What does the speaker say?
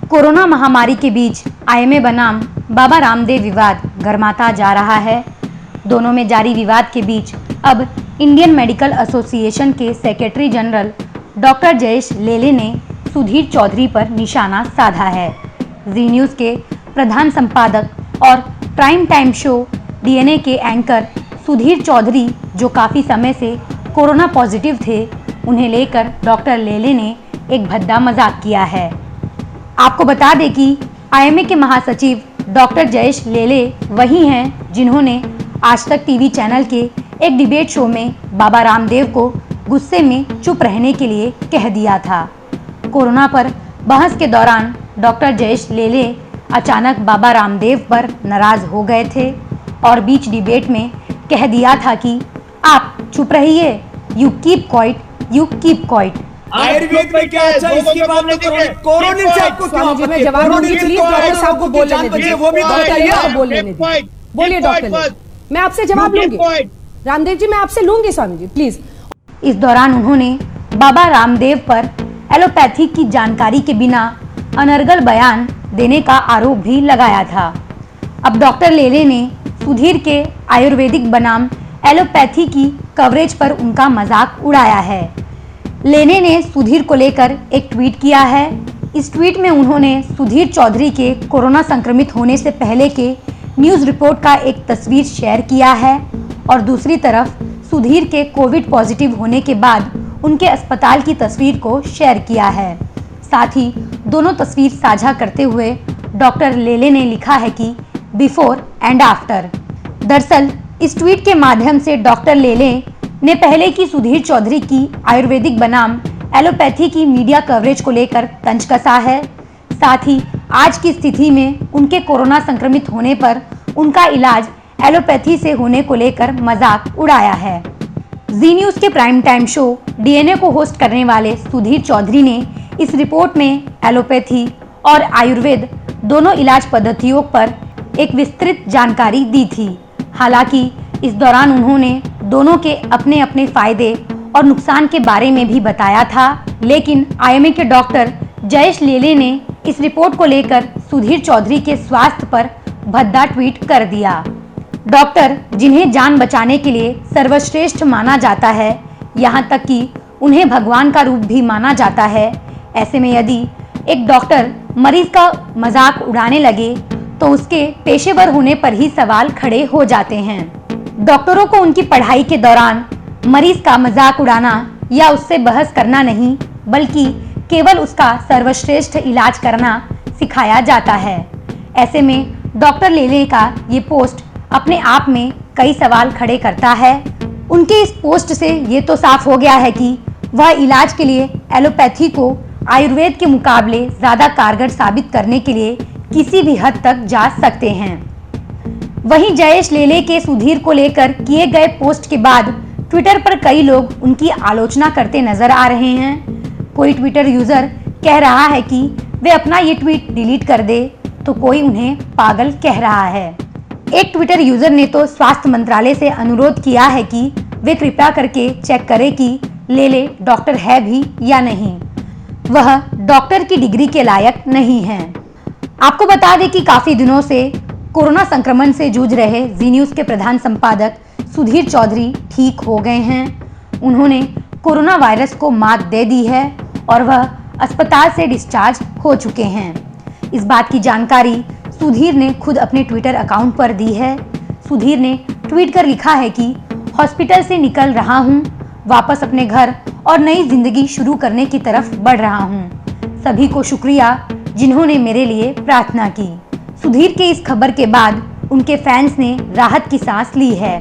Corona महामारी के बीच IMA बनाम बाबा रामदेव विवाद गर्माता जा रहा है। दोनों में जारी विवाद के बीच अब इंडियन मेडिकल एसोसिएशन के सेक्रेटरी जनरल डॉक्टर जयेश लेले ने सुधीर चौधरी पर निशाना साधा है। जी न्यूज़ के प्रधान संपादक और प्राइम टाइम शो डीएनए के एंकर सुधीर चौधरी, जो काफ़ी समय से कोरोना पॉजिटिव थे, उन्हें लेकर डॉक्टर लेले ने एक भद्दा मजाक किया है। आपको बता दें कि आईएमए के महासचिव डॉक्टर जयेश लेले वही हैं जिन्होंने आज तक टीवी चैनल के एक डिबेट शो में बाबा रामदेव को गुस्से में चुप रहने के लिए कह दिया था। कोरोना पर बहस के दौरान डॉक्टर जयेश लेले अचानक बाबा रामदेव पर नाराज हो गए थे और बीच डिबेट में कह दिया था कि आप चुप रहिए, you keep quiet, you keep quiet. Ayurveda में क्या अच्छा इसके मामले में कोरोनिल से आपको क्यों आपत्ति है? जवाब दीजिए प्लीज, डॉक्टर साहब को बोल लेने दीजिए, वो भी बोलिए डॉक्टर, मैं आपसे जवाब लूंगी। रामदेव जी, मैं आपसे लूंगी स्वामी जी, प्लीज। इस दौरान उन्होंने बाबा रामदेव पर एलोपैथी की जानकारी के बिना अनर्गल बयान देने का आरोप भी लगाया था। अब डॉक्टर लेले ने सुधीर के आयुर्वेदिक बनाम एलोपैथी की कवरेज पर उनका मजाक उड़ाया है। लेने ने सुधीर को लेकर एक ट्वीट किया है। इस ट्वीट में उन्होंने सुधीर चौधरी के कोरोना संक्रमित होने से पहले के न्यूज़ रिपोर्ट का एक तस्वीर शेयर किया है और दूसरी तरफ सुधीर के कोविड पॉजिटिव होने के बाद उनके अस्पताल की तस्वीर को शेयर किया है। साथ ही दोनों तस्वीर साझा करते हुए डॉक्टर लेले ने लिखा है कि बिफोर एंड आफ्टर। दरअसल इस ट्वीट के माध्यम से डॉक्टर लेले ने पहले की सुधीर चौधरी की आयुर्वेदिक बनाम एलोपैथी की मीडिया कवरेज को लेकर तंज कसा है। साथ ही आज की स्थिति में उनके कोरोना संक्रमित होने पर उनका इलाज एलोपैथी से होने को लेकर मजाक उड़ाया है। जी न्यूज़ के प्राइम टाइम शो डीएनए को होस्ट करने वाले सुधीर चौधरी ने इस रिपोर्ट में एलोपैथी और आयुर्वेद दोनों इलाज पद्धतियों पर एक विस्तृत जानकारी दी थी। हालांकि इस दौरान उन्होंने दोनों के अपने अपने फायदे और नुकसान के बारे में भी बताया था, लेकिन आईएमए के डॉक्टर जयेश लेले ने इस रिपोर्ट को लेकर सुधीर चौधरी के स्वास्थ्य पर भद्दा ट्वीट कर दिया। डॉक्टर, जिन्हें जान बचाने के लिए सर्वश्रेष्ठ माना जाता है, यहाँ तक कि उन्हें भगवान का रूप भी माना जाता है, ऐसे में यदि एक डॉक्टर मरीज का मजाक उड़ाने लगे तो उसके पेशेवर होने पर ही सवाल खड़े हो जाते हैं। डॉक्टरों को उनकी पढ़ाई के दौरान मरीज का मजाक उड़ाना या उससे बहस करना नहीं, बल्कि केवल उसका सर्वश्रेष्ठ इलाज करना सिखाया जाता है। ऐसे में डॉक्टर लेले का ये पोस्ट अपने आप में कई सवाल खड़े करता है। उनके इस पोस्ट से ये तो साफ हो गया है कि वह इलाज के लिए एलोपैथी को आयुर्वेद के मुकाबले ज़्यादा कारगर साबित करने के लिए किसी भी हद तक जा सकते हैं। वहीं जयेश लेले के सुधीर को लेकर किए गए पोस्ट के बाद ट्विटर पर कई लोग उनकी आलोचना करते नजर आ रहे हैं। कोई ट्विटर यूजर कह रहा है कि वे अपना ये ट्वीट डिलीट कर दे, तो कोई उन्हें पागल कह रहा है। एक ट्विटर यूजर ने तो स्वास्थ्य मंत्रालय से अनुरोध किया है कि वे कृपया करके चेक करें कि लेले डॉक्टर है भी या नहीं, वह डॉक्टर की डिग्री के लायक नहीं है। आपको बता दें कि काफी दिनों से कोरोना संक्रमण से जूझ रहे जी न्यूज़ के प्रधान संपादक सुधीर चौधरी ठीक हो गए हैं। उन्होंने कोरोना वायरस को मात दे दी है और वह अस्पताल से डिस्चार्ज हो चुके हैं। इस बात की जानकारी सुधीर ने खुद अपने ट्विटर अकाउंट पर दी है। सुधीर ने ट्वीट कर लिखा है कि हॉस्पिटल से निकल रहा हूं, वापस अपने घर और नई जिंदगी शुरू करने की तरफ बढ़ रहा हूं। सभी को शुक्रिया जिन्होंने मेरे लिए प्रार्थना की। सुधीर के इस खबर के बाद उनके फैंस ने राहत की सांस ली है।